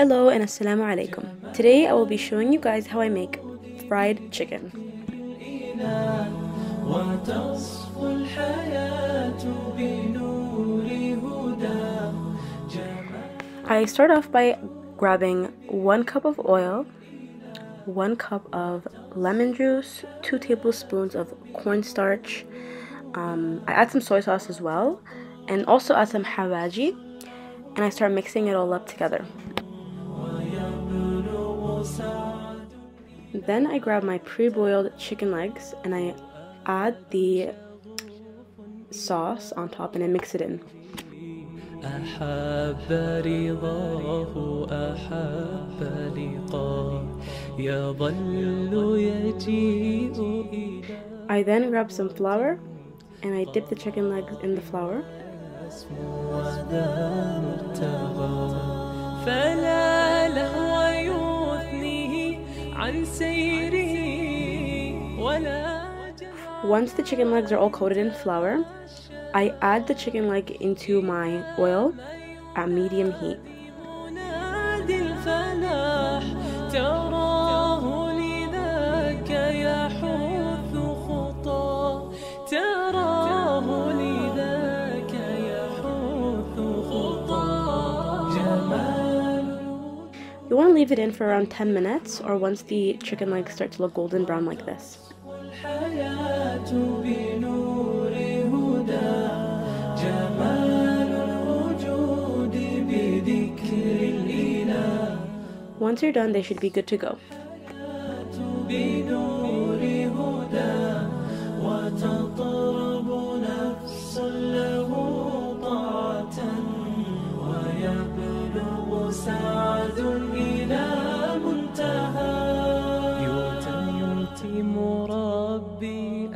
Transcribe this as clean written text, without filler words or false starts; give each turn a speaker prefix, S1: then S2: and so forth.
S1: Hello and assalamu alaikum. Today I will be showing you guys how I make fried chicken. I start off by grabbing 1 cup of oil, 1 cup of lemon juice, 2 tablespoons of cornstarch. I add some soy sauce as well, and also add some hawaji, and I start mixing it all up together. Then I grab my pre-boiled chicken legs and I add the sauce on top and I mix it in. I then grab some flour and I dip the chicken legs in the flour. Once the chicken legs are all coated in flour, I add the chicken leg into my oil at medium heat. You want to leave it in for around 10 minutes or once the chicken legs start to look golden brown like this. Once you're done, they should be good to go. سعد إلى منتهى يتم ربي